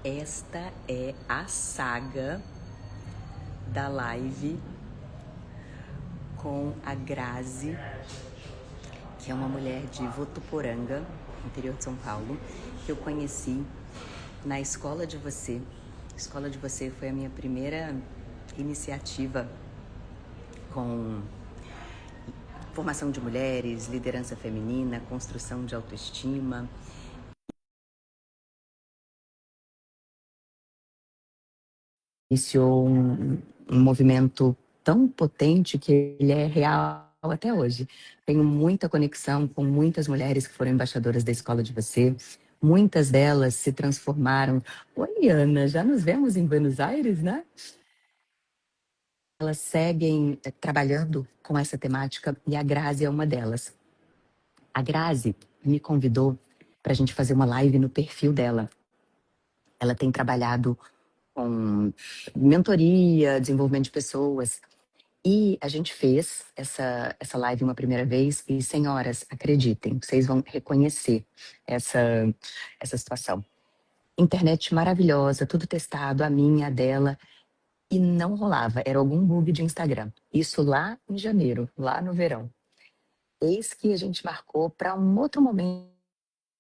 Esta é a saga da live com a Grazi, que é uma mulher de Votuporanga, interior de São Paulo, que eu conheci na Escola de Você. A Escola de Você foi a minha primeira iniciativa com formação de mulheres, liderança feminina, construção de autoestima. Iniciou um movimento tão potente que ele é real até hoje. Tenho muita conexão com muitas mulheres que foram embaixadoras da Escola de Você. Muitas delas se transformaram. Oi, Ana, já nos vemos em Buenos Aires, né? Elas seguem trabalhando com essa temática e a Grazi é uma delas. A Grazi me convidou para a gente fazer uma live no perfil dela. Ela tem trabalhado com mentoria, desenvolvimento de pessoas. E a gente fez essa live uma primeira vez e, senhoras, acreditem, vocês vão reconhecer essa situação. Internet maravilhosa, tudo testado, a minha, a dela, e não rolava, era algum bug de Instagram. Isso lá em janeiro, lá no verão. Eis que a gente marcou para um outro momento,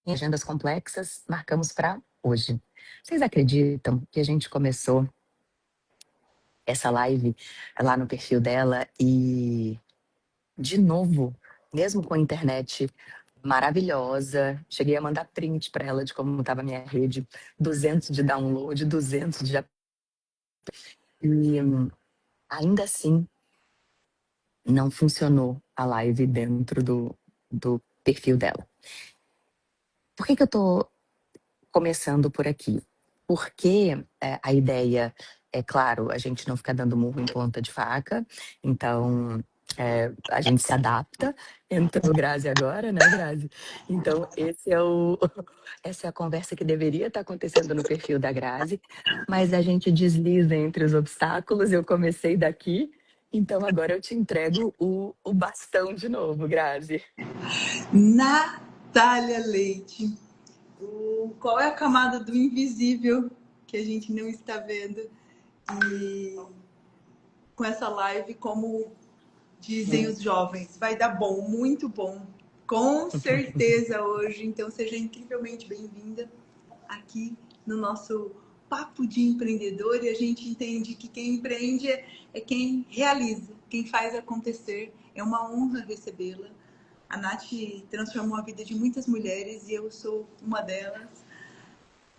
em agendas complexas, marcamos para hoje. Vocês acreditam que a gente começou essa live lá no perfil dela e, de novo, mesmo com a internet maravilhosa, cheguei a mandar print para ela de como estava a minha rede, 200 de download, 200 de... E ainda assim, não funcionou a live dentro do perfil dela. Por que eu tô começando por aqui? Porque a ideia é, claro, a gente não ficar dando murro em ponta de faca, então a gente se adapta. Entrou Grazi agora, né, Grazi? Então, essa é a conversa que deveria estar acontecendo no perfil da Grazi, mas a gente desliza entre os obstáculos, eu comecei daqui, então agora eu te entrego o bastão de novo, Grazi. Natália Leite, qual é a camada do invisível que a gente não está vendo? E com essa live, como dizem os jovens, vai dar bom, muito bom, com certeza hoje. Então seja incrivelmente bem-vinda aqui no nosso Papo de Empreendedor. E a gente entende que quem empreende é quem realiza, quem faz acontecer. É uma honra recebê-la. A Nath transformou a vida de muitas mulheres e eu sou uma delas,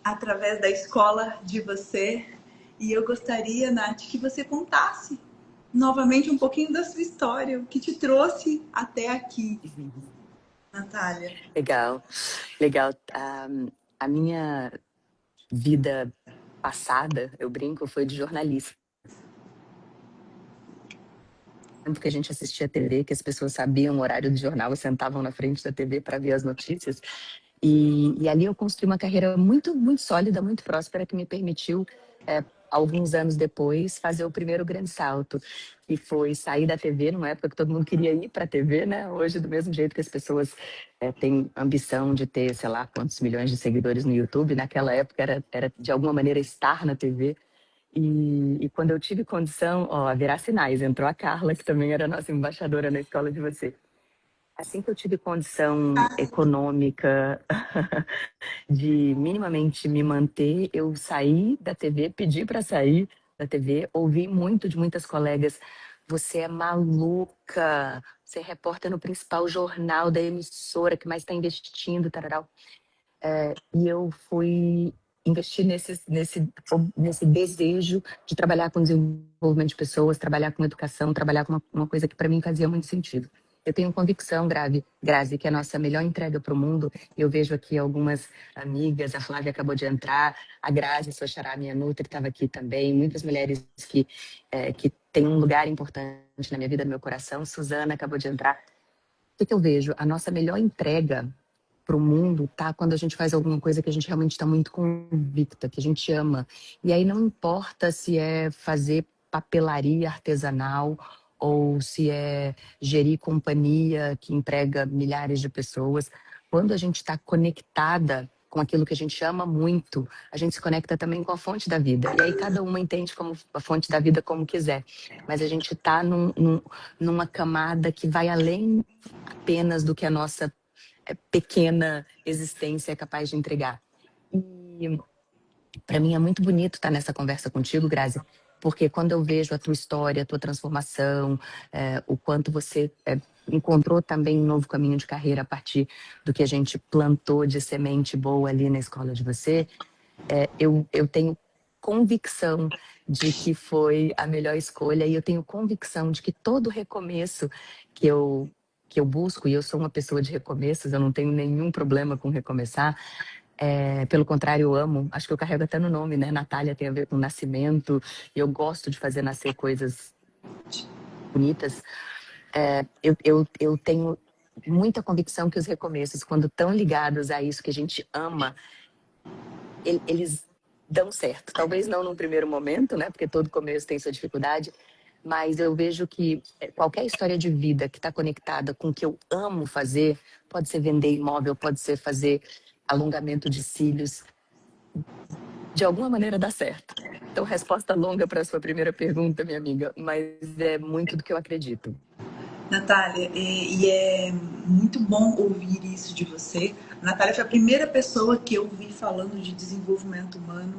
através da Escola de Você. E eu gostaria, Nath, que você contasse novamente um pouquinho da sua história, o que te trouxe até aqui, Natália. Legal, legal. A minha vida passada, eu brinco, foi de jornalista. Porque a gente assistia a TV, que as pessoas sabiam o horário do jornal e sentavam na frente da TV para ver as notícias. E ali eu construí uma carreira muito, muito sólida, muito próspera, que me permitiu, alguns anos depois, fazer o primeiro grande salto, que foi sair da TV, numa época que todo mundo queria ir para a TV, né? Hoje, do mesmo jeito que as pessoas têm ambição de ter, sei lá, quantos milhões de seguidores no YouTube, naquela época era de alguma maneira estar na TV. E quando eu tive condição, ó, a virar sinais, entrou a Carla, que também era nossa embaixadora na Escola de Você. Assim que eu tive condição econômica de minimamente me manter, eu saí da TV, pedi para sair da TV, ouvi muito de muitas colegas: você é maluca, você é repórter no principal jornal da emissora que mais está investindo, tararau. E eu fui investir nesse desejo de trabalhar com desenvolvimento de pessoas, trabalhar com educação, trabalhar com uma coisa que para mim fazia muito sentido. Eu tenho convicção, Grazi, que é a nossa melhor entrega para o mundo. Eu vejo aqui algumas amigas, a Flávia acabou de entrar, a Grazi, sua xará, minha Nutri, estava aqui também, muitas mulheres que têm um lugar importante na minha vida, no meu coração. Suzana acabou de entrar. O que eu vejo? A nossa melhor entrega para o mundo tá quando a gente faz alguma coisa que a gente realmente está muito convicta, que a gente ama. E aí não importa se é fazer papelaria artesanal ou se é gerir companhia que emprega milhares de pessoas. Quando a gente está conectada com aquilo que a gente ama muito, a gente se conecta também com a fonte da vida. E aí cada uma entende como a fonte da vida como quiser. Mas a gente está numa camada que vai além apenas do que a nossa pequena existência é capaz de entregar. E para mim é muito bonito estar nessa conversa contigo, Grazi, porque quando eu vejo a tua história, a tua transformação, o quanto você encontrou também um novo caminho de carreira a partir do que a gente plantou de semente boa ali na escola de você, eu tenho convicção de que foi a melhor escolha e eu tenho convicção de que todo recomeço que eu busco, e eu sou uma pessoa de recomeços, eu não tenho nenhum problema com recomeçar, pelo contrário, eu amo, acho que eu carrego até no nome, né? Natália tem a ver com nascimento, e eu gosto de fazer nascer coisas bonitas. Eu tenho muita convicção que os recomeços, quando estão ligados a isso que a gente ama, eles dão certo. Talvez não num primeiro momento, né? Porque todo começo tem sua dificuldade, mas eu vejo que qualquer história de vida que está conectada com o que eu amo fazer, pode ser vender imóvel, pode ser fazer alongamento de cílios, de alguma maneira dá certo. Então, resposta longa para a sua primeira pergunta, minha amiga, mas é muito do que eu acredito. Natália, e é muito bom ouvir isso de você. A Natália foi a primeira pessoa que eu vi falando de desenvolvimento humano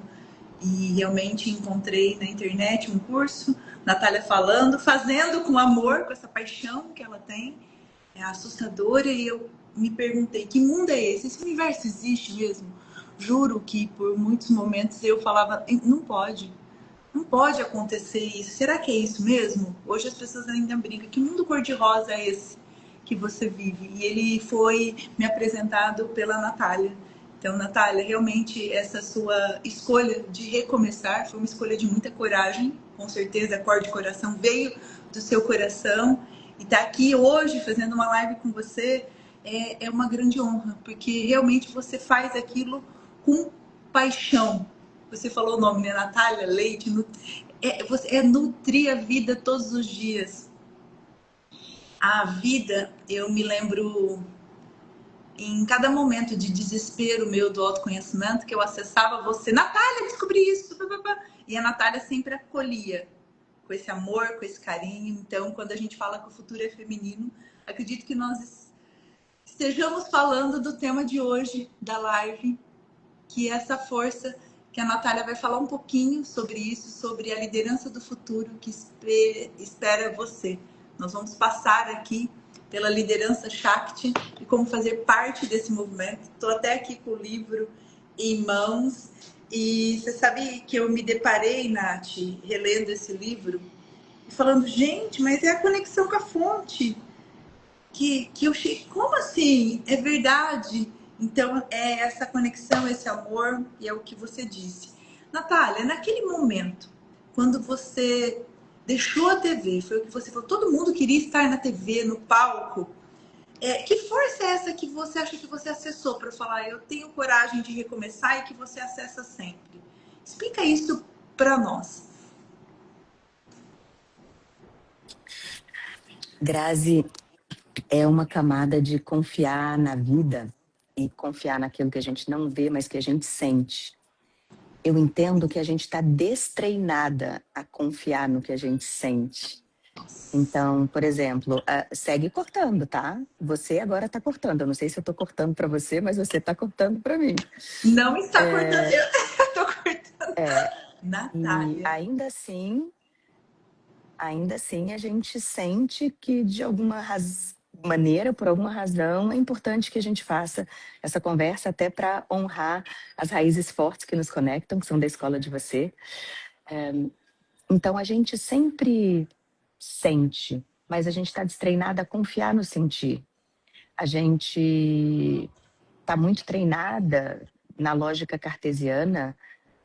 e realmente encontrei na internet um curso, Natália falando, fazendo com amor, com essa paixão que ela tem, é assustadora, e eu me perguntei, que mundo é esse? Esse universo existe mesmo? Juro que por muitos momentos eu falava, não pode acontecer isso. Será que é isso mesmo? Hoje as pessoas ainda brincam. Que mundo cor-de-rosa é esse que você vive? E ele foi me apresentado pela Natália. Então, Natália, realmente essa sua escolha de recomeçar foi uma escolha de muita coragem. Com certeza, a Cor de Coração veio do seu coração. E estar aqui hoje fazendo uma live com você é uma grande honra, porque realmente você faz aquilo com paixão. Você falou o nome, né? Natália Leite. Você nutrir a vida todos os dias. A vida, eu me lembro em cada momento de desespero meu do autoconhecimento, que eu acessava você, Natália, descobri isso. E a Natália sempre acolhia com esse amor, com esse carinho. Então, quando a gente fala que o futuro é feminino, acredito que nós estejamos falando do tema de hoje, da live, que é essa força que a Natália vai falar um pouquinho sobre isso, sobre a liderança do futuro que espera você. Nós vamos passar aqui pela liderança Shakti e como fazer parte desse movimento. Estou até aqui com o livro em mãos e você sabe que eu me deparei, Nath, relendo esse livro e falando, gente, mas é a conexão com a fonte. Que eu cheguei, como assim? É verdade? Então, é essa conexão, esse amor, e é o que você disse. Natália, naquele momento, quando você deixou a TV, foi o que você falou, todo mundo queria estar na TV, no palco. Que força é essa que você acha que você acessou para falar, eu tenho coragem de recomeçar e que você acessa sempre? Explica isso para nós. Grazi, é uma camada de confiar na vida e confiar naquilo que a gente não vê, mas que a gente sente. Eu entendo que a gente está destreinada a confiar no que a gente sente. Então, por exemplo, segue cortando, tá? Você agora está cortando. Eu não sei se eu estou cortando para você, mas você está cortando para mim. Não está cortando, eu estou cortando. Natália. E ainda assim, a gente sente que de alguma maneira, por alguma razão, é importante que a gente faça essa conversa até para honrar as raízes fortes que nos conectam, que são da escola de você. Então, a gente sempre sente, mas a gente está destreinada a confiar no sentir. A gente está muito treinada na lógica cartesiana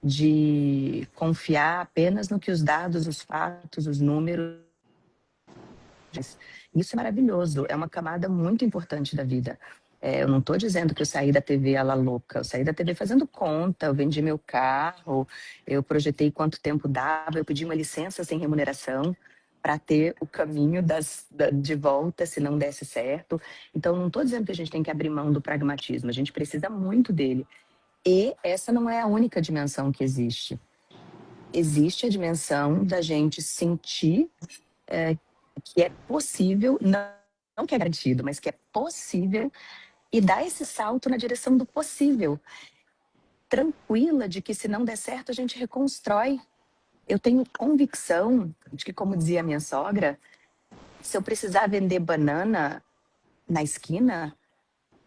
de confiar apenas no que os dados, os fatos, os números. Isso é maravilhoso, é uma camada muito importante da vida. Eu não estou dizendo que eu saí da TV à la louca, eu saí da TV fazendo conta, eu vendi meu carro, eu projetei quanto tempo dava, eu pedi uma licença sem remuneração para ter o caminho de volta se não desse certo. Então, não estou dizendo que a gente tem que abrir mão do pragmatismo, a gente precisa muito dele. E essa não é a única dimensão que existe. Existe a dimensão da gente sentir que é possível, não que é garantido, mas que é possível, e dar esse salto na direção do possível. Tranquila de que se não der certo, a gente reconstrói. Eu tenho convicção de que, como dizia a minha sogra, se eu precisar vender banana na esquina,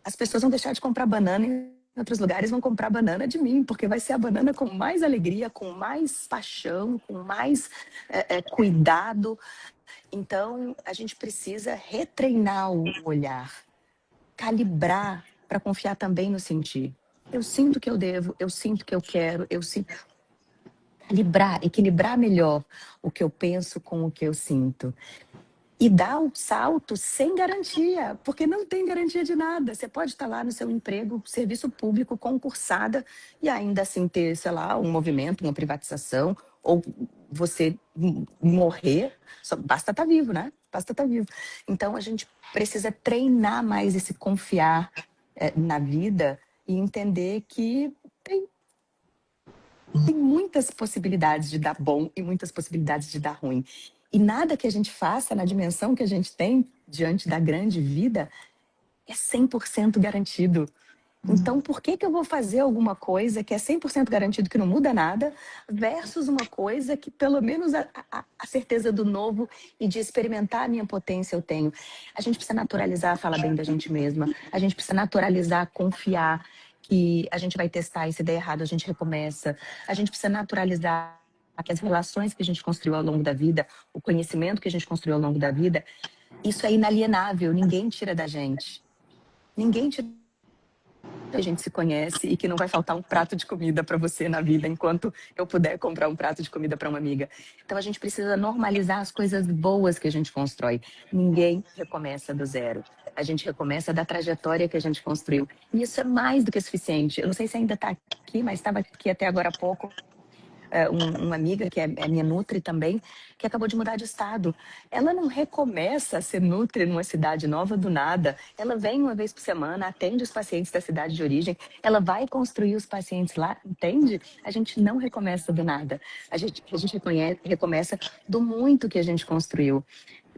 as pessoas vão deixar de comprar banana em outros lugares, vão comprar banana de mim, porque vai ser a banana com mais alegria, com mais paixão, com mais cuidado. Então, a gente precisa retreinar o olhar, calibrar para confiar também no sentir. Eu sinto que eu devo, eu sinto que eu quero, eu sinto. Calibrar, equilibrar melhor o que eu penso com o que eu sinto. E dar um salto sem garantia, porque não tem garantia de nada. Você pode estar lá no seu emprego, serviço público, concursada, e ainda assim ter, sei lá, um movimento, uma privatização, ou você morrer. Basta estar vivo, né? Basta estar vivo. Então, a gente precisa treinar mais esse confiar na vida e entender que tem muitas possibilidades de dar bom e muitas possibilidades de dar ruim. E nada que a gente faça na dimensão que a gente tem diante da grande vida é 100% garantido. Então, por que eu vou fazer alguma coisa que é 100% garantido que não muda nada, versus uma coisa que pelo menos a certeza do novo e de experimentar a minha potência eu tenho? A gente precisa naturalizar falar bem da gente mesma, a gente precisa naturalizar confiar que a gente vai testar e se der errado a gente recomeça, a gente precisa naturalizar que as relações que a gente construiu ao longo da vida, o conhecimento que a gente construiu ao longo da vida, isso é inalienável, ninguém tira da gente. Ninguém tira. A gente se conhece e que não vai faltar um prato de comida para você na vida enquanto eu puder comprar um prato de comida para uma amiga. Então a gente precisa normalizar as coisas boas que a gente constrói. Ninguém recomeça do zero. A gente recomeça da trajetória que a gente construiu. E isso é mais do que suficiente. Eu não sei se ainda está aqui, mas estava aqui até agora há pouco. Uma amiga, que é minha nutri também, que acabou de mudar de estado. Ela não recomeça a ser nutri numa cidade nova do nada. Ela vem uma vez por semana, atende os pacientes da cidade de origem, ela vai construir os pacientes lá, entende? A gente não recomeça do nada. A gente recomeça do muito que a gente construiu.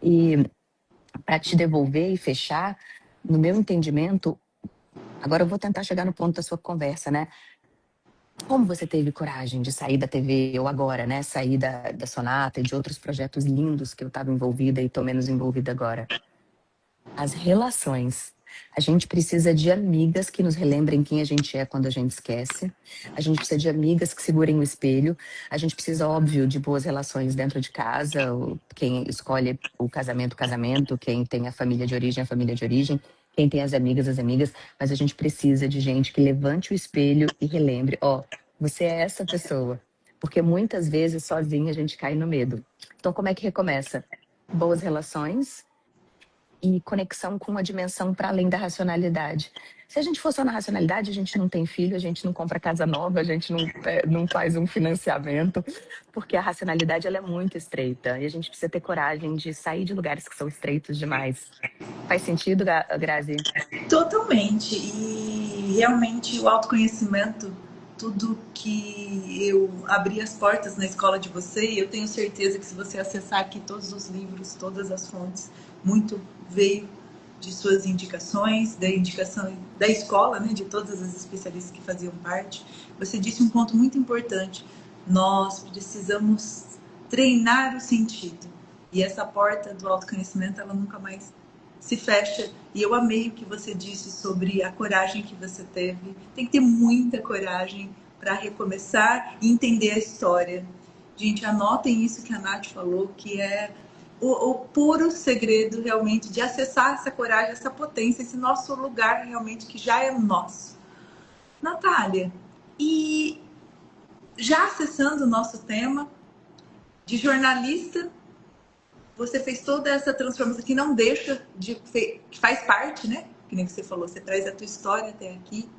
E para te devolver e fechar, no meu entendimento, agora eu vou tentar chegar no ponto da sua conversa, né? Como você teve coragem de sair da TV, ou agora, né? Sair da Sonata e de outros projetos lindos que eu estava envolvida e estou menos envolvida agora? As relações. A gente precisa de amigas que nos relembrem quem a gente é quando a gente esquece. A gente precisa de amigas que segurem o espelho. A gente precisa, óbvio, de boas relações dentro de casa. Quem escolhe o casamento, quem tem a família de origem, a família de origem. Quem tem as amigas, as amigas. Mas a gente precisa de gente que levante o espelho e relembre: ó, você é essa pessoa. Porque muitas vezes, sozinha, a gente cai no medo. Então, como é que recomeça? Boas relações e conexão com uma dimensão para além da racionalidade. Se a gente for só na racionalidade, a gente não tem filho, a gente não compra casa nova, a gente não faz um financiamento, porque a racionalidade ela é muito estreita e a gente precisa ter coragem de sair de lugares que são estreitos demais. Faz sentido, Grazi? Totalmente. E realmente o autoconhecimento, tudo que eu abri as portas na escola de você, e eu tenho certeza que se você acessar aqui todos os livros, todas as fontes, muito veio de suas indicações, da indicação da escola, né, de todas as especialistas que faziam parte. Você disse um ponto muito importante. Nós precisamos treinar o sentido. E essa porta do autoconhecimento, ela nunca mais se fecha. E eu amei o que você disse sobre a coragem que você teve. Tem que ter muita coragem para recomeçar e entender a história. Gente, anotem isso que a Nath falou, que é o puro segredo realmente de acessar essa coragem, essa potência, esse nosso lugar realmente que já é nosso. Natália, e já acessando o nosso tema de jornalista, você fez toda essa transformação que não deixa de... que faz parte, né? Que nem você falou, você traz a tua história até aqui.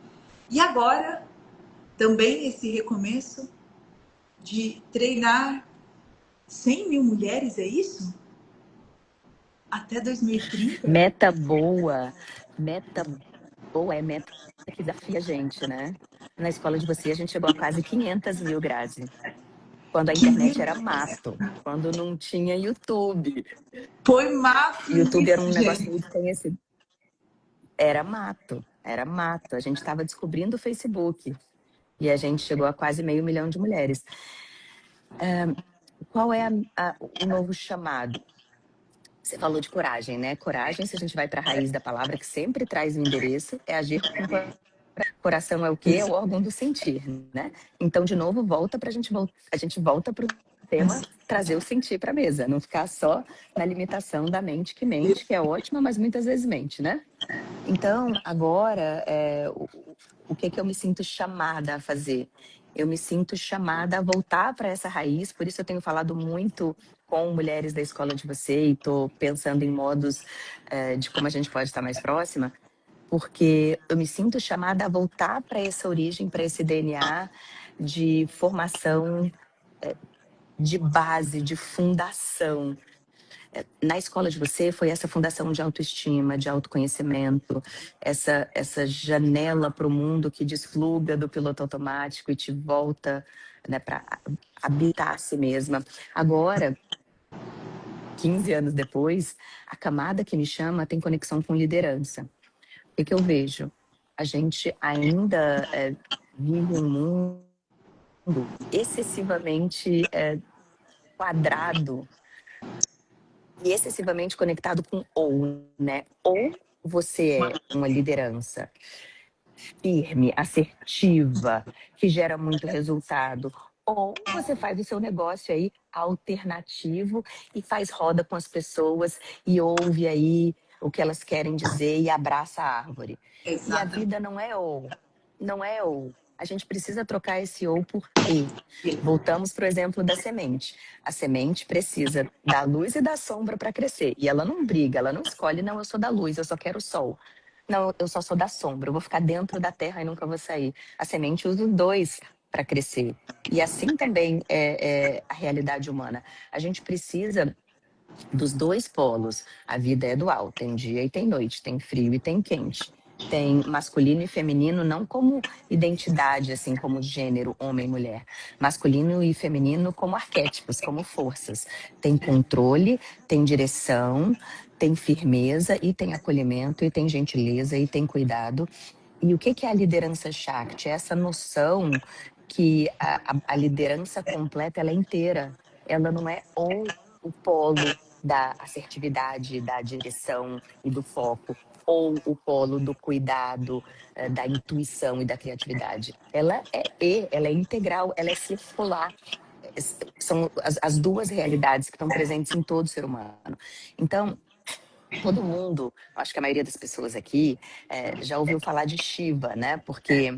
E agora, também esse recomeço de treinar 100 mil mulheres, é isso? Até 2030? Meta boa, meta ou é meta que desafia a gente, né? Na escola de você, a gente chegou a quase 500 mil, Grazi. Quando a internet era mato, quando não tinha YouTube. Foi mato YouTube era um isso, negócio meio gente. desconhecido. Era mato, era mato. A gente estava descobrindo o Facebook. E a gente chegou a quase 500 mil de mulheres. Qual é o novo chamado? Você falou de coragem, né? Coragem, se a gente vai para a raiz da palavra, que sempre traz o endereço, é agir com coração. Coração é o quê? É o órgão do sentir, né? Então, de novo, volta para a gente volta para o tema trazer o sentir para a mesa, não ficar só na limitação da mente, que é ótima, mas muitas vezes mente, né? Então, agora, o que eu me sinto chamada a fazer? Eu me sinto chamada a voltar para essa raiz, por isso eu tenho falado muito com mulheres da escola de você e estou pensando em modos de como a gente pode estar mais próxima, porque eu me sinto chamada a voltar para essa origem, para esse DNA de formação de base, de fundação. Na escola de você foi essa fundação de autoestima, de autoconhecimento, essa janela para o mundo que desfluga do piloto automático e te volta, né, para habitar a si mesma. Agora, 15 anos depois, a camada que me chama tem conexão com liderança. O que eu vejo? A gente ainda vive um mundo excessivamente quadrado e excessivamente conectado com ou, né? Ou você é uma liderança firme, assertiva, que gera muito resultado, ou você faz o seu negócio aí alternativo e faz roda com as pessoas e ouve aí o que elas querem dizer e abraça a árvore. E a Exatamente. vida não é ou, não é ou. A gente precisa trocar esse ou por e. Voltamos para o exemplo da semente. A semente precisa da luz e da sombra para crescer. E ela não briga, ela não escolhe, não, eu sou da luz, eu só quero o sol. Não, eu só sou da sombra, eu vou ficar dentro da terra e nunca vou sair. A semente usa os dois para crescer. E assim também é a realidade humana. A gente precisa dos dois polos. A vida é dual, tem dia e tem noite, tem frio e tem quente. Tem masculino e feminino, não como identidade, assim, como gênero, homem e mulher. Masculino e feminino como arquétipos, como forças. Tem controle, tem direção, tem firmeza e tem acolhimento e tem gentileza e tem cuidado. E o que é a liderança Shakti? É essa noção que a liderança completa, ela é inteira. Ela não é ou o polo da assertividade, da direção e do foco, ou o polo do cuidado, da intuição e da criatividade. Ela é integral, ela é circular. São as duas realidades que estão presentes em todo ser humano. Então, todo mundo, acho que a maioria das pessoas aqui, já ouviu falar de Shiva, né? Porque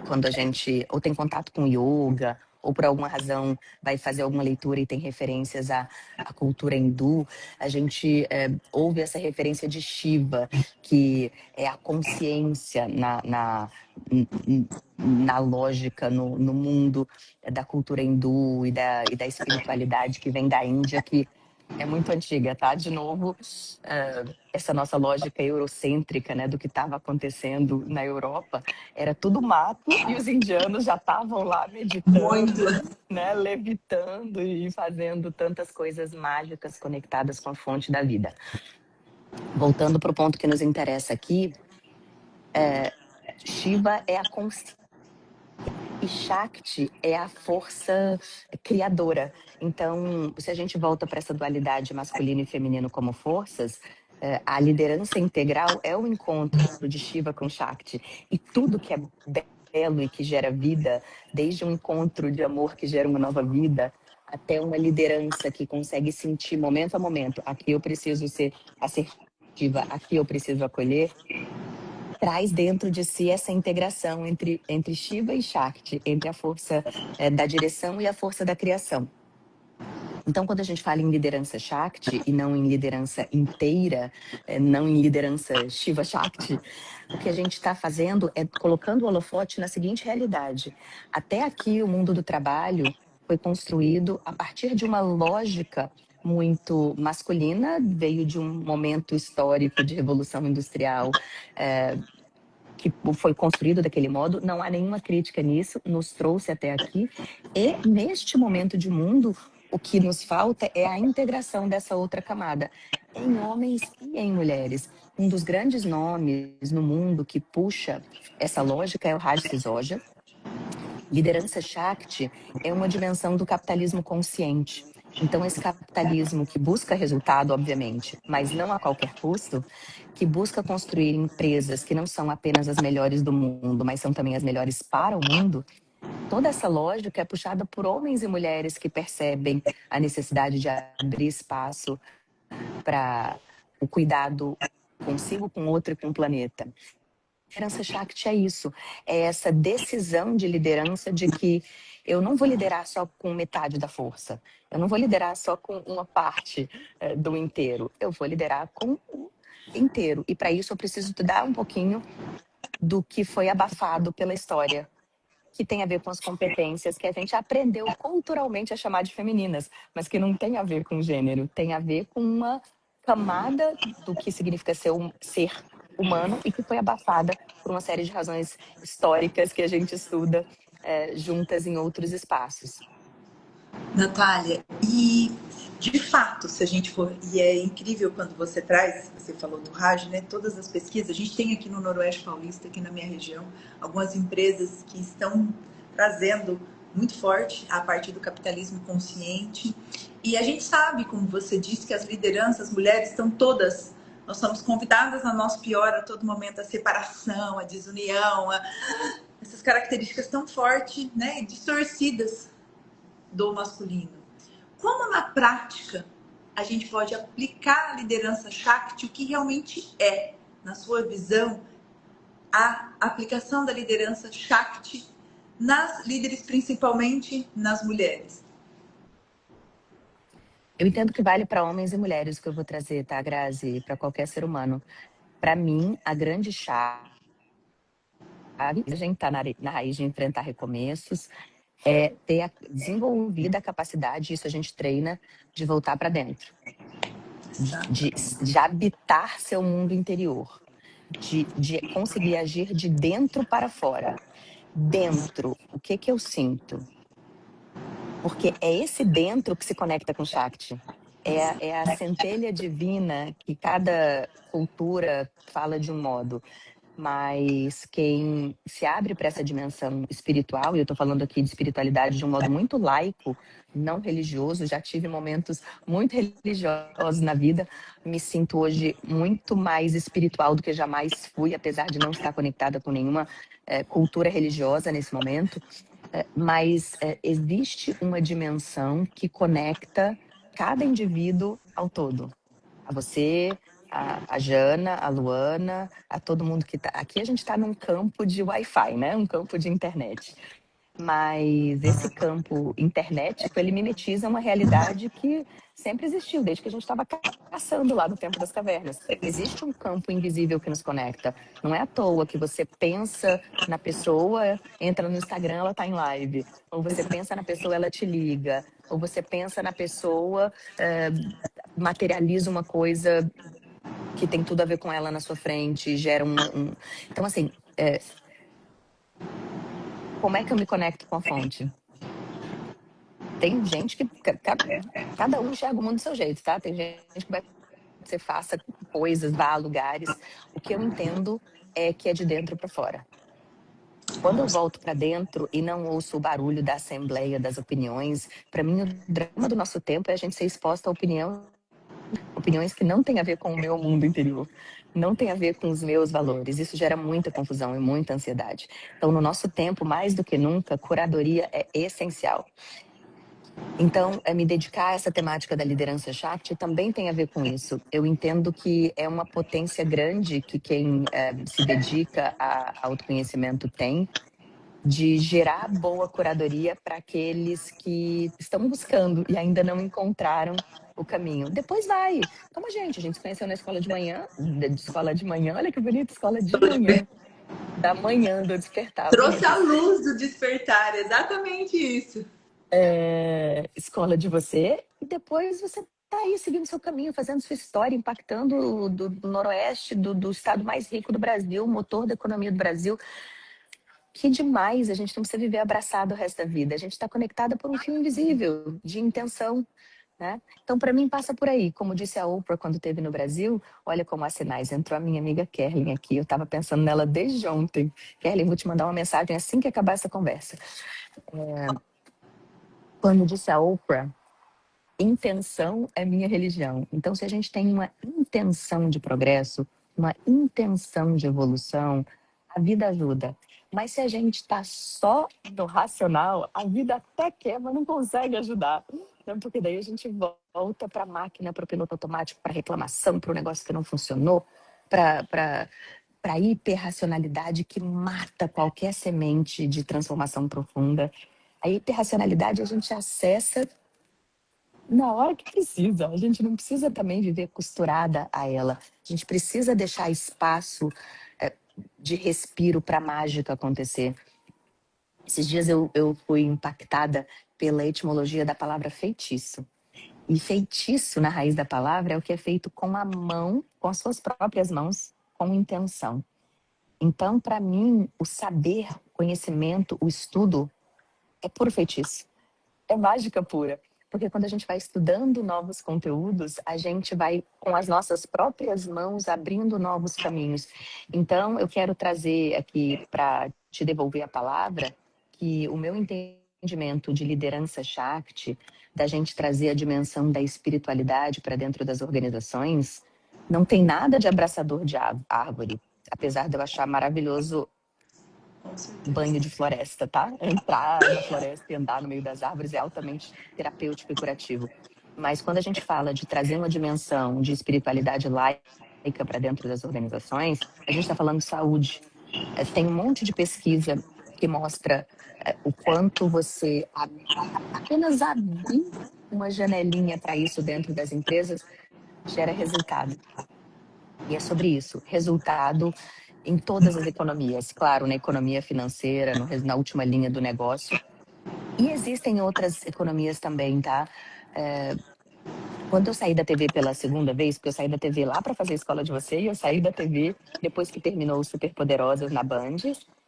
quando a gente ou tem contato com yoga, ou por alguma razão vai fazer alguma leitura e tem referências à cultura hindu, a gente ouve essa referência de Shiva, que é a consciência na lógica, no mundo da cultura hindu e da espiritualidade que vem da Índia, que é muito antiga, tá? De novo, essa nossa lógica eurocêntrica, né, do que estava acontecendo na Europa, era tudo mato e os indianos já estavam lá Muito. meditando, né, levitando e fazendo tantas coisas mágicas conectadas com a fonte da vida. Voltando para o ponto que nos interessa aqui, Shiva é a consciência. E Shakti é a força criadora. Então, se a gente volta para essa dualidade masculino e feminino como forças, a liderança integral é o encontro de Shiva com Shakti. E tudo que é belo e que gera vida, desde um encontro de amor que gera uma nova vida, até uma liderança que consegue sentir momento a momento, aqui eu preciso ser assertiva, aqui eu preciso acolher, traz dentro de si essa integração entre Shiva e Shakti, entre a força da direção e a força da criação. Então, quando a gente fala em liderança Shakti e não em liderança inteira, não em liderança Shiva Shakti, o que a gente está fazendo é colocando o holofote na seguinte realidade. Até aqui, o mundo do trabalho foi construído a partir de uma lógica muito masculina, veio de um momento histórico de revolução industrial, que foi construído daquele modo, não há nenhuma crítica nisso, nos trouxe até aqui, e neste momento de mundo, o que nos falta é a integração dessa outra camada, em homens e em mulheres. Um dos grandes nomes no mundo que puxa essa lógica é o Raj Sisodia. Liderança Shakti é uma dimensão do capitalismo consciente. Então, esse capitalismo que busca resultado, obviamente, mas não a qualquer custo, que busca construir empresas que não são apenas as melhores do mundo, mas são também as melhores para o mundo, toda essa lógica é puxada por homens e mulheres que percebem a necessidade de abrir espaço para o cuidado consigo, com o outro e com o planeta. Liderança Shakti é isso, é essa decisão de liderança de que eu não vou liderar só com metade da força, eu não vou liderar só com uma parte do inteiro, eu vou liderar com o inteiro. E para isso eu preciso estudar um pouquinho do que foi abafado pela história, que tem a ver com as competências que a gente aprendeu culturalmente a chamar de femininas, mas que não tem a ver com gênero, tem a ver com uma camada do que significa ser humano e que foi abafada por uma série de razões históricas que a gente estuda juntas em outros espaços. Natália, e de fato, se a gente for, e é incrível quando você traz, você falou do Raj, né? Todas as pesquisas, a gente tem aqui no Noroeste Paulista, aqui na minha região, algumas empresas que estão trazendo muito forte a partir do capitalismo consciente. E a gente sabe, como você disse, que as lideranças, as mulheres estão todas, nós somos convidadas a nosso pior a todo momento, a separação, a desunião, essas características tão fortes, né, e distorcidas do masculino. Como na prática a gente pode aplicar a liderança Shakti, o que realmente é, na sua visão, a aplicação da liderança Shakti nas líderes, principalmente nas mulheres? Eu entendo que vale para homens e mulheres o que eu vou trazer, tá, Grazi? Para qualquer ser humano. Para mim, a grande chave, a gente está na raiz de enfrentar recomeços, é ter desenvolvido a capacidade, isso a gente treina, de voltar para dentro, de habitar seu mundo interior, de conseguir agir de dentro para fora. Dentro, o que eu sinto? Porque é esse dentro que se conecta com o Shakti. É a centelha divina que cada cultura fala de um modo. Mas quem se abre para essa dimensão espiritual, e eu estou falando aqui de espiritualidade de um modo muito laico, não religioso, já tive momentos muito religiosos na vida, me sinto hoje muito mais espiritual do que jamais fui, apesar de não estar conectada com nenhuma cultura religiosa nesse momento, mas existe uma dimensão que conecta cada indivíduo ao todo, a você, a Jana, a Luana, a todo mundo que está. Aqui a gente está num campo de Wi-Fi, né? Um campo de internet. Mas esse campo internético, ele mimetiza uma realidade que sempre existiu, desde que a gente estava caçando lá no tempo das cavernas. Existe um campo invisível que nos conecta. Não é à toa que você pensa na pessoa, entra no Instagram, ela está em live. Ou você pensa na pessoa, ela te liga. Ou você pensa na pessoa, materializa uma coisa que tem tudo a ver com ela na sua frente, gera Então, assim, como é que eu me conecto com a fonte? Tem gente que... Cada um enxerga o mundo do seu jeito, tá? Tem gente que vai... Você faça coisas, vá a lugares. O que eu entendo é que é de dentro para fora. Quando eu volto para dentro e não ouço o barulho da assembleia, das opiniões, para mim o drama do nosso tempo é a gente ser exposta a opiniões que não têm a ver com o meu mundo interior, não tem a ver com os meus valores. Isso gera muita confusão e muita ansiedade. Então, no nosso tempo, mais do que nunca, curadoria é essencial. Então, me dedicar a essa temática da liderança Shakti também tem a ver com isso. Eu entendo que é uma potência grande que quem se dedica a autoconhecimento tem, de gerar boa curadoria para aqueles que estão buscando e ainda não encontraram o caminho. Depois vai. Como a gente se conheceu na escola de manhã, olha que bonito, escola de manhã. Da manhã do despertar. Trouxe Bonito. a luz do despertar, exatamente isso. Escola de você, e depois você tá aí seguindo seu caminho, fazendo sua história, impactando do Noroeste, do estado mais rico do Brasil, motor da economia do Brasil. Que demais, a gente não precisa viver abraçado o resto da vida. A gente está conectada por um fio invisível de intenção, né? Então, para mim, passa por aí. Como disse a Oprah quando esteve no Brasil, olha como há sinais. Entrou a minha amiga Kerlin aqui, eu estava pensando nela desde ontem. Kerlin, vou te mandar uma mensagem assim que acabar essa conversa. Quando disse a Oprah, intenção é minha religião. Então, se a gente tem uma intenção de progresso, uma intenção de evolução, a vida ajuda. Mas se a gente está só no racional, a vida até quer, mas não consegue ajudar. Então, porque daí a gente volta para a máquina, para o piloto automático, para reclamação, para o negócio que não funcionou, para a hiperracionalidade que mata qualquer semente de transformação profunda. A hiperracionalidade a gente acessa na hora que precisa. A gente não precisa também viver costurada a ela. A gente precisa deixar espaço de respiro para a mágica acontecer. Esses dias eu fui impactada pela etimologia da palavra feitiço. E feitiço, na raiz da palavra, é o que é feito com a mão, com as suas próprias mãos, com intenção. Então, para mim, o saber, o conhecimento, o estudo é puro feitiço. É mágica pura. Porque quando a gente vai estudando novos conteúdos, a gente vai, com as nossas próprias mãos, abrindo novos caminhos. Então, eu quero trazer aqui, para te devolver a palavra, que o meu entendimento de liderança Shakti, da gente trazer a dimensão da espiritualidade para dentro das organizações, não tem nada de abraçador de árvore. Apesar de eu achar maravilhoso Com certeza. banho de floresta, tá? Entrar na floresta e andar no meio das árvores é altamente terapêutico e curativo. Mas quando a gente fala de trazer uma dimensão de espiritualidade laica para dentro das organizações, a gente está falando de saúde. Tem um monte de pesquisa que mostra o quanto você apenas abrir uma janelinha para isso dentro das empresas gera resultado. E é sobre isso, resultado em todas as economias, claro, na economia financeira, na última linha do negócio. E existem outras economias também, tá? Quando eu saí da TV pela segunda vez, porque eu saí da TV lá para fazer a escola de você, e eu saí da TV depois que terminou o Superpoderosas na Band,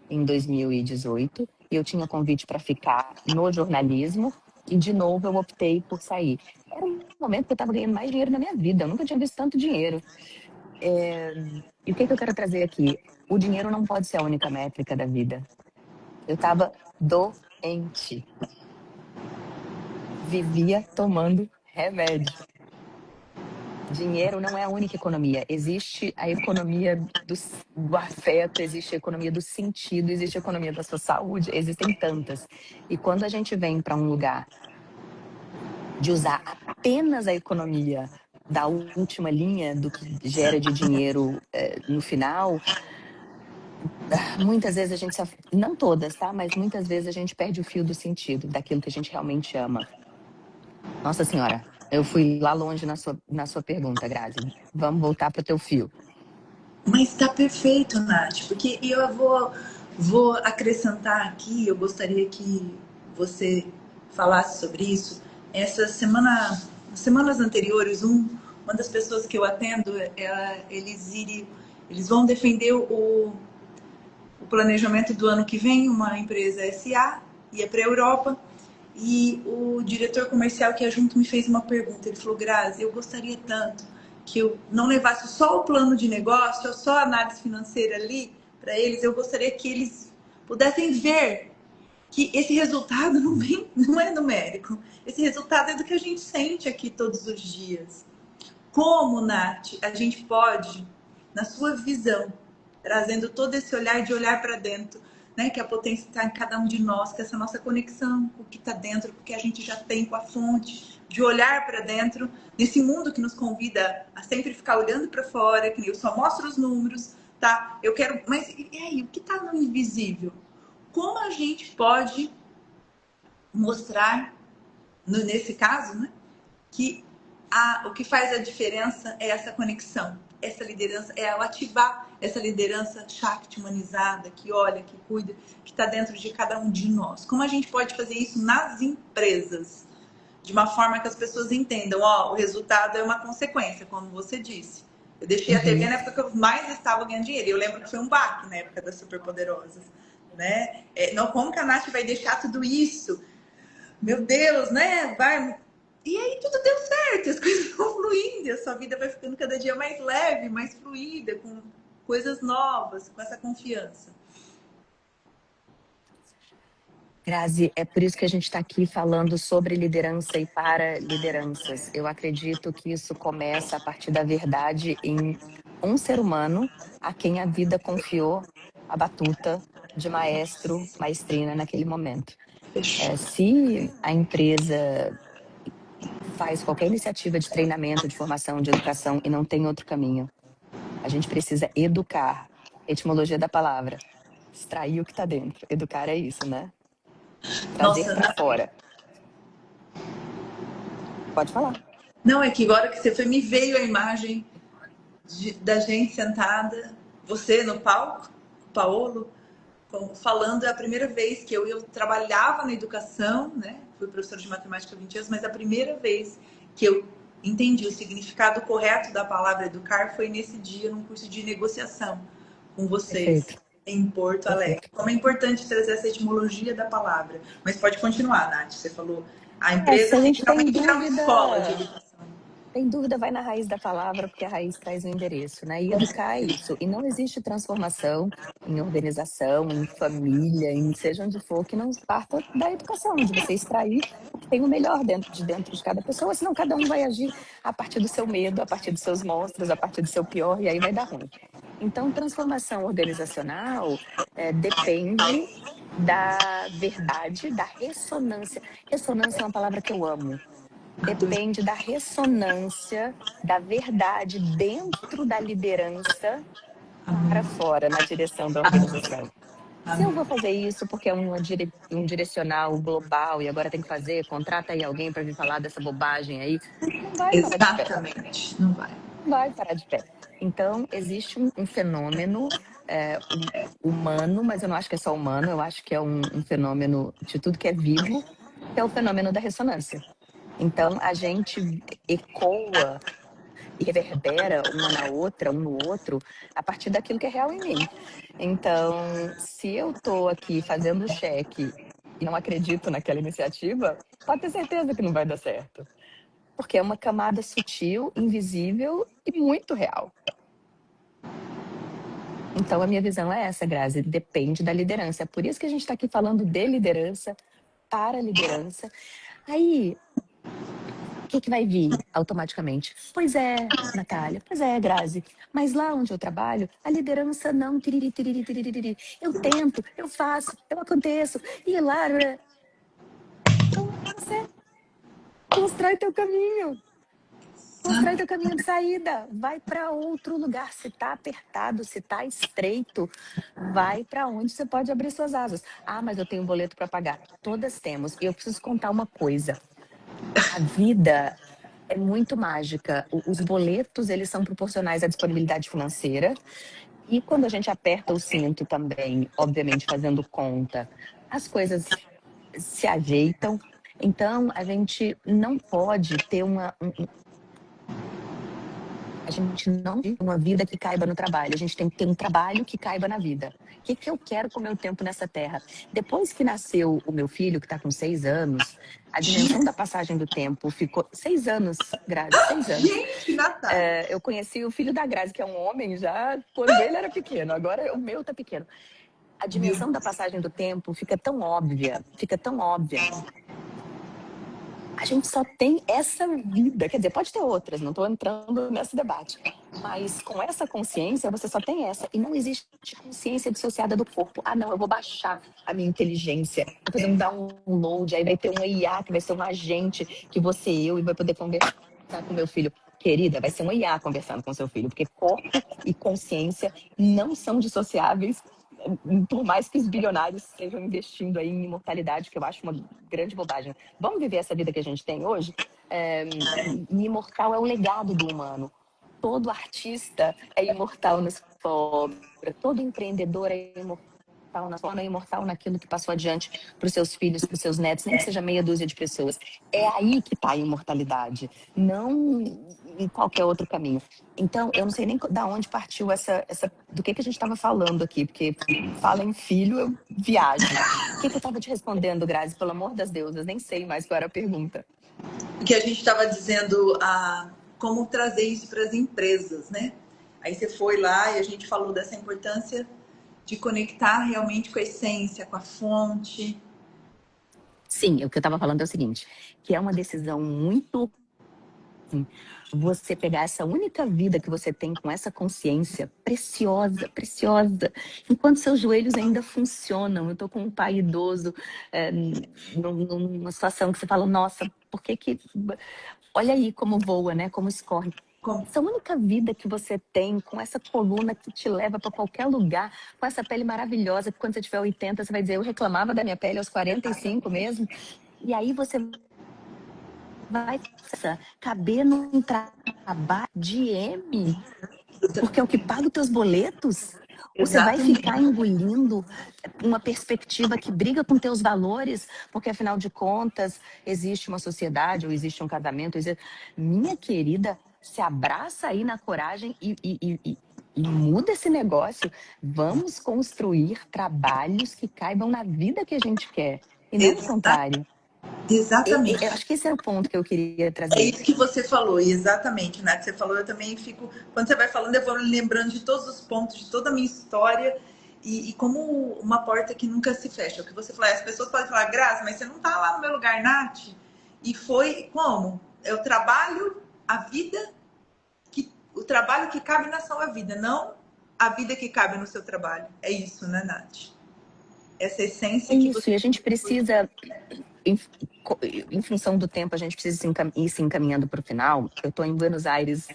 em 2018, e eu tinha convite para ficar no jornalismo, e de novo eu optei por sair. Era um momento que eu estava ganhando mais dinheiro na minha vida, eu nunca tinha visto tanto dinheiro. E o que eu quero trazer aqui? O dinheiro não pode ser a única métrica da vida. Eu estava doente. Vivia tomando remédio. Dinheiro não é a única economia. Existe a economia do afeto, existe a economia do sentido, existe a economia da sua saúde, existem tantas. E quando a gente vem para um lugar de usar apenas a economia da última linha, do que gera de dinheiro no final, muitas vezes a gente, não todas, tá? Mas muitas vezes a gente perde o fio do sentido, daquilo que a gente realmente ama. Nossa Senhora, eu fui lá longe na sua pergunta, Grazi. Vamos voltar para o teu fio. Mas está perfeito, Nath, porque eu vou acrescentar aqui, eu gostaria que você falasse sobre isso. Essa semana, semanas anteriores, uma das pessoas que eu atendo, eles vão defender o planejamento do ano que vem, uma empresa SA, ia para a Europa, e o diretor comercial que é junto me fez uma pergunta. Ele falou: Grazi, eu gostaria tanto que eu não levasse só o plano de negócio, ou só a análise financeira ali para eles, eu gostaria que eles pudessem ver que esse resultado não é numérico. Esse resultado é do que a gente sente aqui todos os dias. Como, Nath, a gente pode, na sua visão, trazendo todo esse olhar de olhar para dentro, né? Que a potência está em cada um de nós, que essa nossa conexão com o que está dentro, com o que a gente já tem com a fonte, de olhar para dentro, nesse mundo que nos convida a sempre ficar olhando para fora, que eu só mostro os números, tá? Eu quero, mas e aí, o que está no invisível? Como a gente pode mostrar, nesse caso, né, que o que faz a diferença é essa conexão, essa liderança, é ao ativar essa liderança Shakti humanizada, que olha, que cuida, que está dentro de cada um de nós. Como a gente pode fazer isso nas empresas? de uma forma que as pessoas entendam, ó, o resultado é uma consequência, como você disse. Eu deixei a TV na época que eu mais estava ganhando dinheiro. Eu lembro que foi um baque na época das Superpoderosas, né? Não, como que a Nath vai deixar tudo isso? Meu Deus, né? Vai... E aí tudo deu certo, as coisas vão fluindo, a sua vida vai ficando cada dia mais leve, mais fluida, com coisas novas, com essa confiança. Grazi, é por isso que a gente está aqui falando sobre liderança e para lideranças. Eu acredito que isso começa a partir da verdade em um ser humano a quem a vida confiou a batuta de maestro, maestrina naquele momento. Se a empresa faz qualquer iniciativa de treinamento, de formação, de educação e não tem outro caminho, a gente precisa educar. Etimologia da palavra. Extrair o que está dentro. Educar é isso, né? Trazer para fora. Pode falar. Não, é que agora que você foi, me veio a imagem da gente sentada, você no palco, o Paolo, falando, é a primeira vez que eu trabalhava na educação, né? Fui professora de matemática há 20 anos, mas a primeira vez que eu entendi o significado correto da palavra educar foi nesse dia, num curso de negociação com vocês. Perfeito. Em Porto Alegre. Perfeito. Como é importante trazer essa etimologia da palavra. Mas pode continuar, Nath. Você falou, a empresa realmente é uma escola de educação. Tem dúvida, vai na raiz da palavra, porque a raiz traz o endereço, né? E educar é isso. E não existe transformação em organização, em família, em seja onde for, que não parta da educação, de você extrair o que tem o melhor dentro de cada pessoa, senão cada um vai agir a partir do seu medo, a partir dos seus monstros, a partir do seu pior, e aí vai dar ruim. Então, transformação organizacional depende da verdade, da ressonância. Ressonância é uma palavra que eu amo. Depende da ressonância, da verdade dentro da liderança para fora, na direção da organização. Se eu vou fazer isso porque é um direcional global e agora tem que fazer, contrata aí alguém para vir falar dessa bobagem aí, não vai parar de pé. Exatamente, não vai. Não vai parar de pé. Então, existe um fenômeno humano, mas eu não acho que é só humano, eu acho que é um fenômeno de tudo que é vivo, que é o fenômeno da ressonância. Então, a gente ecoa e reverbera uma na outra, um no outro, a partir daquilo que é real em mim. Então, se eu estou aqui fazendo cheque e não acredito naquela iniciativa, pode ter certeza que não vai dar certo. Porque é uma camada sutil, invisível e muito real. Então, a minha visão é essa, Grazi, depende da liderança. É por isso que a gente está aqui falando de liderança, para liderança. Aí, o que vai vir automaticamente? Pois é, Natália, pois é, Grazi, mas lá onde eu trabalho, a liderança não, tiriri, tiriri, tiriri, tiriri. Eu tento, eu faço, eu aconteço, e lá... Então, você constrói teu caminho. Constrói teu caminho de saída. Vai para outro lugar. Se tá apertado, se tá estreito, vai para onde você pode abrir suas asas. Ah, mas eu tenho um boleto para pagar. Todas temos. E eu preciso contar uma coisa. A vida é muito mágica. Os boletos, eles são proporcionais à disponibilidade financeira. E quando a gente aperta o cinto também, obviamente fazendo conta, as coisas se ajeitam. Então, a gente não pode ter a gente não tem uma vida que caiba no trabalho. A gente tem que ter um trabalho que caiba na vida. O que eu quero com o meu tempo nessa terra? Depois que nasceu o meu filho, que está com 6 anos, a dimensão da passagem do tempo ficou... 6 anos, Grazi, 6 anos. Gente, Natália! Eu conheci o filho da Grazi, que é um homem já, quando ele era pequeno. Agora o meu está pequeno. A dimensão da passagem do tempo fica tão óbvia, A gente só tem essa vida, quer dizer, pode ter outras, não estou entrando nesse debate, mas com essa consciência, você só tem essa, e não existe consciência dissociada do corpo. Ah, não, eu vou baixar a minha inteligência, vou fazer um download, aí vai ter um IA, que vai ser um agente, que vou ser eu, e vai poder conversar com meu filho. Querida, vai ser um IA conversando com seu filho, porque corpo e consciência não são dissociáveis, por mais que os bilionários estejam investindo aí em imortalidade, que eu acho uma grande bobagem. Vamos viver essa vida que a gente tem hoje? Imortal é o legado do humano. Todo artista é imortal na sua obra. Todo empreendedor é imortal imortal na sua, não é imortal naquilo que passou adiante para os seus filhos, para os seus netos, nem que seja meia dúzia de pessoas. É aí que está a imortalidade, não em qualquer outro caminho. Então, eu não sei nem da onde partiu do que a gente estava falando aqui, porque fala em filho, eu viajo. O que eu estava te respondendo, Grazi? Pelo amor das deusas, nem sei mais qual era a pergunta. Que a gente estava dizendo como trazer isso para as empresas, né? Aí você foi lá e a gente falou dessa importância de conectar realmente com a essência, com a fonte. Sim, o que eu estava falando é o seguinte, que é uma decisão muito você pegar essa única vida que você tem com essa consciência preciosa, preciosa, enquanto seus joelhos ainda funcionam. Eu tô com um pai idoso numa situação que você fala, nossa, por que... Olha aí como voa, né? Como escorre. Essa única vida que você tem, com essa coluna que te leva para qualquer lugar, com essa pele maravilhosa, que quando você tiver 80, você vai dizer, eu reclamava da minha pele aos 45 mesmo. E aí você vai caber num trabalho de M, porque é o que paga os teus boletos? Ou você vai Exatamente. ficar engolindo uma perspectiva que briga com teus valores, porque afinal de contas existe uma sociedade ou existe um casamento? Minha querida, se abraça aí na coragem e muda esse negócio. Vamos construir trabalhos que caibam na vida que a gente quer, e não o contrário. Exatamente. Eu acho que esse era o ponto que eu queria É trazer. isso que você falou, exatamente, né? Que você falou, eu também fico. Quando você vai falando, eu vou lembrando de todos os pontos, de toda a minha história e como uma porta que nunca se fecha. O que você falou, as pessoas podem falar, Graça, mas você não tá lá no meu lugar, Nath. E foi como? É o trabalho, a vida, o trabalho que cabe na sua vida, não a vida que cabe no seu trabalho. É isso, né, Nath? Essa essência que Isso, você. e a gente precisa, em função do tempo, a gente precisa ir se encaminhando para o final. Eu estou em Buenos Aires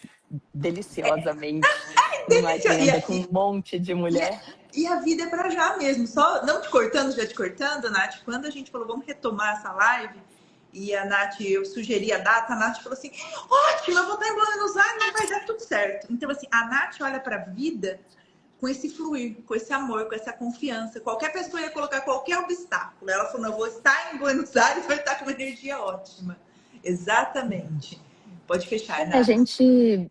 deliciosamente, numa agenda com um monte de mulher. E a vida é para já mesmo. Só não te cortando, já te cortando, Nath. Quando a gente falou, vamos retomar essa live, e a Nath, eu sugeri a data, a Nath falou assim: ótimo, eu vou estar em Buenos Aires, vai dar tudo certo. Então, assim, a Nath olha para a vida com esse fluir, com esse amor, com essa confiança. Qualquer pessoa ia colocar qualquer obstáculo. Ela falou: não, eu vou estar em Buenos Aires, vai estar com uma energia ótima. Exatamente. Pode fechar, Nath.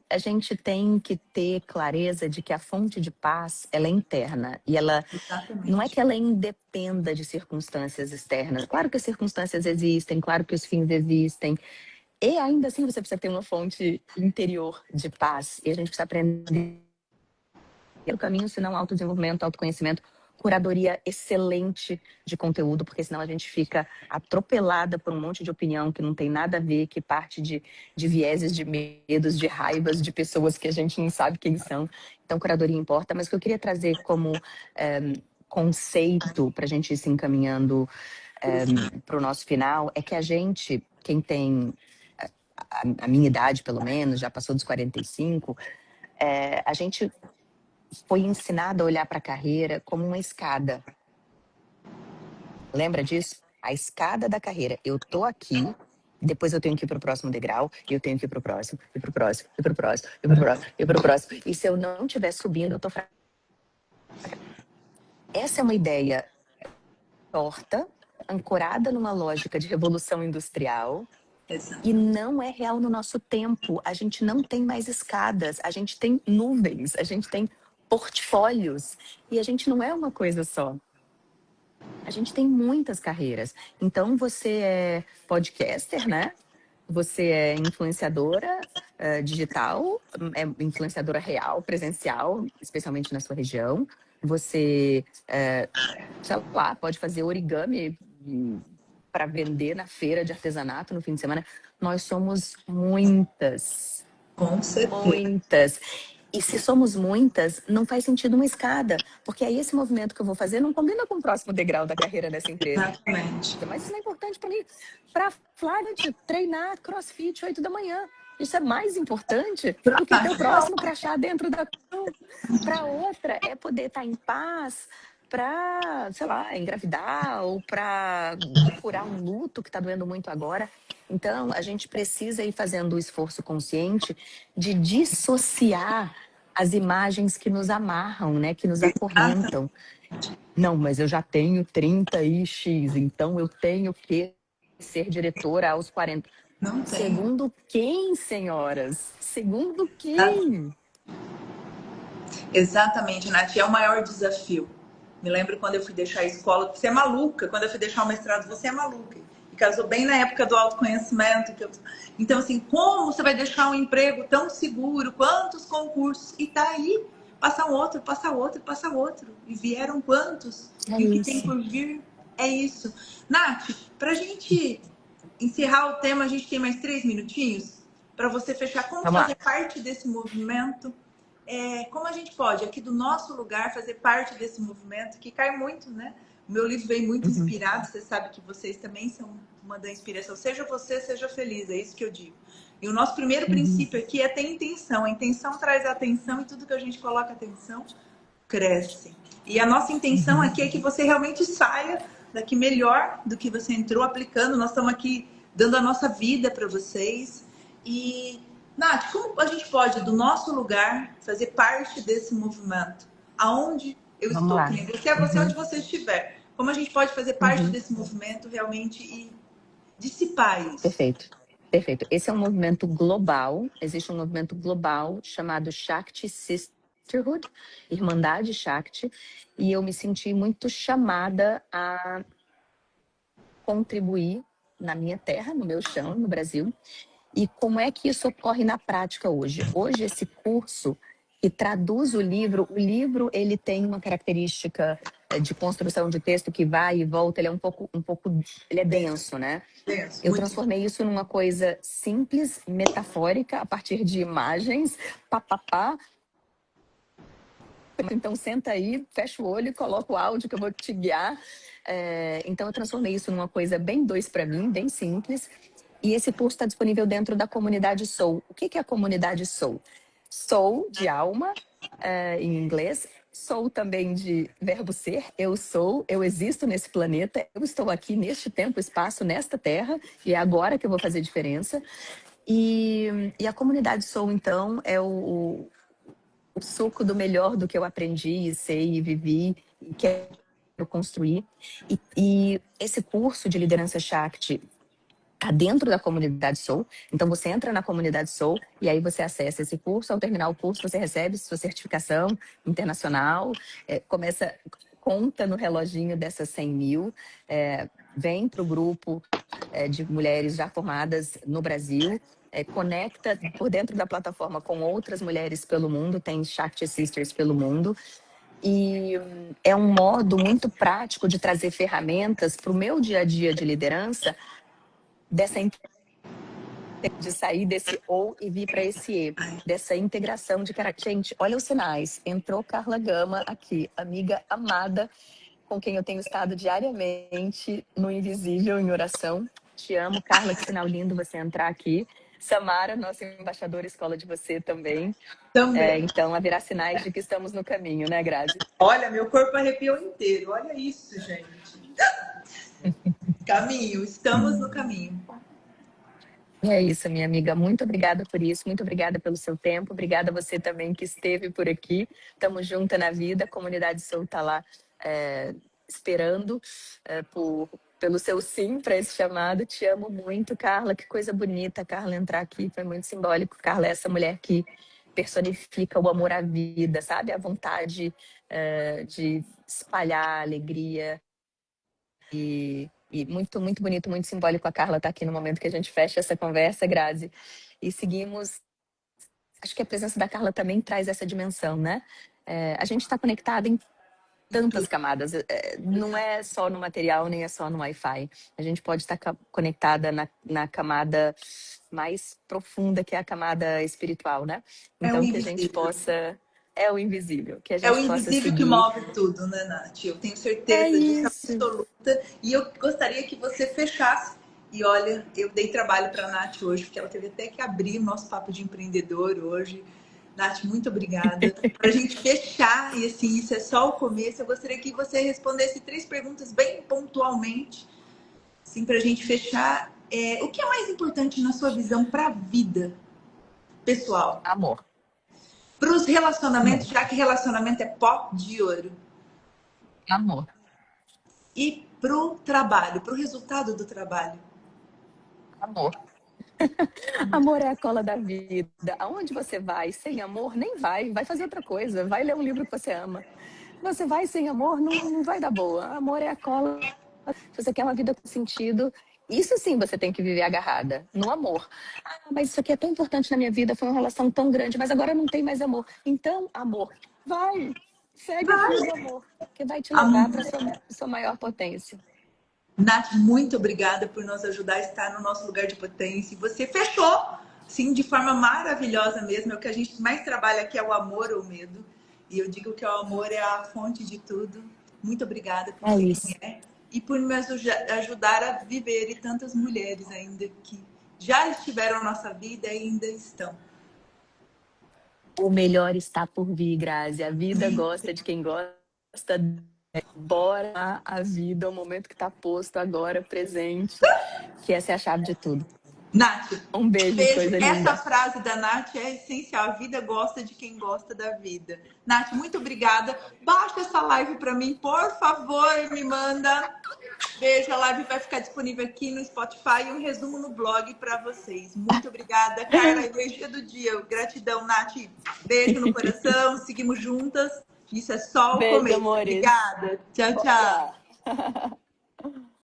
A gente tem que ter clareza de que a fonte de paz, ela é interna. E ela não é que ela independa de circunstâncias externas. Claro que as circunstâncias existem, claro que os fins existem. E ainda assim você precisa ter uma fonte interior de paz. E a gente precisa aprender o caminho, senão autodesenvolvimento, autoconhecimento, curadoria excelente de conteúdo, porque senão a gente fica atropelada por um monte de opinião que não tem nada a ver, que parte de vieses, de medos, de raivas, de pessoas que a gente não sabe quem são. Então, curadoria importa, mas o que eu queria trazer como conceito para a gente ir se encaminhando para o nosso final é que a gente, quem tem a minha idade, pelo menos, já passou dos 45, a gente foi ensinado a olhar para a carreira como uma escada. Lembra disso? A escada da carreira. Eu tô aqui, depois eu tenho que ir para o próximo degrau, e eu tenho que ir para o próximo, ir para o próximo, ir para o próximo, ir para o próximo, ir para o próximo. E se eu não estiver subindo, eu tô fraca. Essa é uma ideia torta, ancorada numa lógica de revolução industrial, e não é real no nosso tempo. A gente não tem mais escadas, a gente tem nuvens, a gente tem portfólios, e a gente não é uma coisa só. A gente tem muitas carreiras. Então, você é podcaster, né? Você é influenciadora digital, é influenciadora real, presencial, especialmente na sua região. Você, sei lá, pode fazer origami para vender na feira de artesanato no fim de semana. Nós somos muitas. Com certeza. Muitas. E se somos muitas, não faz sentido uma escada, porque aí esse movimento que eu vou fazer não combina com o próximo degrau da carreira dessa empresa. Exatamente. Mas isso não é importante para mim. Para Flávia, de treinar crossfit 8 da manhã. Isso é mais importante do que ter o próximo crachá dentro da... Para outra, é poder estar em paz para, sei lá, engravidar ou para curar um luto que está doendo muito agora. Então, a gente precisa ir fazendo o esforço consciente de dissociar as imagens que nos amarram, né? Que nos Exatamente. acorrentam. Não, mas eu já tenho 30 e X, então eu tenho que ser diretora aos 40. Não tem. Segundo quem, senhoras? Segundo quem? Exatamente, Nath. É o maior desafio. Me lembro quando eu fui deixar a escola. Você é maluca. Quando eu fui deixar o mestrado, você é maluca. E casou bem na época do autoconhecimento. Então, assim, como você vai deixar um emprego tão seguro? Quantos concursos? E tá aí. Passa um outro, passa outro, passa outro. E vieram quantos? É E o que tem isso. por vir é isso. Nath, pra gente encerrar o tema, a gente tem mais 3 minutinhos para você fechar. Como Vamos fazer lá. parte desse movimento? Como a gente pode, aqui do nosso lugar, fazer parte desse movimento que cai muito, né? O meu livro vem muito Uhum, inspirado, você sabe que vocês também são uma da inspiração. Seja você, seja feliz, é isso que eu digo. E o nosso primeiro uhum, princípio aqui é ter intenção. A intenção traz atenção e tudo que a gente coloca atenção cresce. E a nossa intenção uhum. aqui é que você realmente saia daqui melhor do que você entrou aplicando. Nós estamos aqui dando a nossa vida para vocês. E, Nath, como a gente pode, do nosso lugar, fazer parte desse movimento? Aonde eu Vamos estou? Que lá. nem você é você Uhum, onde você estiver. Como a gente pode fazer parte uhum. desse movimento realmente e dissipar isso? Perfeito. Perfeito. Esse é um movimento global. Existe um movimento global chamado Shakti Sisterhood, Irmandade Shakti, e eu me senti muito chamada a contribuir na minha terra, no meu chão, no Brasil. E como é que isso ocorre na prática hoje? Hoje esse curso que traduz o livro ele tem uma característica de construção de texto que vai e volta, ele é um pouco, ele é denso, né? Penso, Eu muito. transformei isso numa coisa simples, metafórica, a partir de imagens, papapá. Então senta aí, fecha o olho e coloca o áudio que eu vou te guiar. Então eu transformei isso numa coisa bem dois para mim, bem simples. E esse curso está disponível dentro da comunidade Soul. O que é a comunidade Soul? Soul de alma, em inglês. Sou também de verbo ser, eu sou, eu existo nesse planeta, eu estou aqui neste tempo, espaço, nesta terra, e é agora que eu vou fazer diferença. E a comunidade Soul, então, é o suco do melhor do que eu aprendi, sei e vivi e quero construir. E esse curso de liderança Shakti está dentro da comunidade Soul. Então você entra na comunidade Soul e aí você acessa esse curso. Ao terminar o curso, você recebe sua certificação internacional, conta no reloginho dessas 100 mil, vem para o grupo de mulheres já formadas no Brasil, conecta por dentro da plataforma com outras mulheres pelo mundo, tem Shakti Sisters pelo mundo. E é um modo muito prático de trazer ferramentas para o meu dia a dia de liderança, de sair desse ou e vir para esse e, dessa integração de caráter. Gente, olha os sinais. Entrou Carla Gama aqui, amiga amada, com quem eu tenho estado diariamente no Invisível, em oração. Te amo, Carla, que sinal lindo você entrar aqui. Samara, nossa embaixadora escola de você também. Também. Então, haverá sinais de que estamos no caminho, né, Grazi? Olha, meu corpo arrepiou inteiro. Olha isso, gente. Caminho, estamos no caminho. É isso, minha amiga. Muito obrigada por isso. Muito obrigada pelo seu tempo. Obrigada a você também que esteve por aqui. Estamos juntas na vida. A comunidade Soul está lá esperando pelo seu sim para esse chamado. Te amo muito, Carla. Que coisa bonita, Carla, entrar aqui. Foi muito simbólico. Carla é essa mulher que personifica o amor à vida, sabe? A vontade de espalhar a alegria. E muito, muito bonito, muito simbólico a Carla estar aqui no momento que a gente fecha essa conversa, Grazi. E seguimos. Acho que a presença da Carla também traz essa dimensão, né? A gente está conectada em tantas camadas. Não é só no material, nem é só no Wi-Fi. A gente pode estar conectada na camada mais profunda, que é a camada espiritual, né? É o Então, que a gente invisível. possa. É o invisível, que a É o gente possa invisível que seguir. move tudo, né, Nath? Eu tenho É certeza disso isso. absoluta. E eu gostaria que você fechasse. E olha, eu dei trabalho para a Nath hoje, porque ela teve até que abrir o nosso papo de empreendedor hoje. Nath, muito obrigada. Para a gente fechar, e assim, isso é só o começo, eu gostaria que você respondesse 3 perguntas bem pontualmente, assim, para a gente fechar. O que é mais importante na sua visão para a vida pessoal? Amor. Para os relacionamentos, Amor. já que relacionamento é pó de ouro. Amor. E pro trabalho, pro resultado do trabalho. Amor. Amor é a cola da vida. Aonde você vai sem amor, nem vai. Vai fazer outra coisa. Vai ler um livro que você ama. Você vai sem amor, não vai dar boa. Amor é a cola. Se você quer uma vida com sentido, isso sim você tem que viver agarrada no amor. Ah, mas isso aqui é tão importante na minha vida, foi uma relação tão grande, mas agora não tem mais amor. Então, amor, vai, segue o fio do amor, que vai te levar para sua maior potência. Nath, muito obrigada por nos ajudar a estar no nosso lugar de potência. E você fechou, sim, de forma maravilhosa mesmo. É o que a gente mais trabalha aqui, é o amor ou o medo. E eu digo que o amor é a fonte de tudo. Muito obrigada por É ser isso. quem é e por me ajudar a viver, e tantas mulheres ainda que já estiveram na nossa vida e ainda estão. O melhor está por vir, Grazi. A vida gosta de quem gosta. Bora a vida, o momento que está posto agora, presente, que essa é a chave de tudo. Nath, Um beijo, beijo. coisa Essa linda. frase da Nath é essencial. A vida gosta de quem gosta da vida. Nath, muito obrigada. Baixa essa live para mim, por favor, me manda. Beijo, a live vai ficar disponível aqui no Spotify e um resumo no blog para vocês. Muito obrigada, Carla. Energia do dia. Gratidão, Nath. Beijo no coração. Seguimos juntas. Isso é só o Beijo, começo. amores. Obrigada. Tchau, tchau. Bora!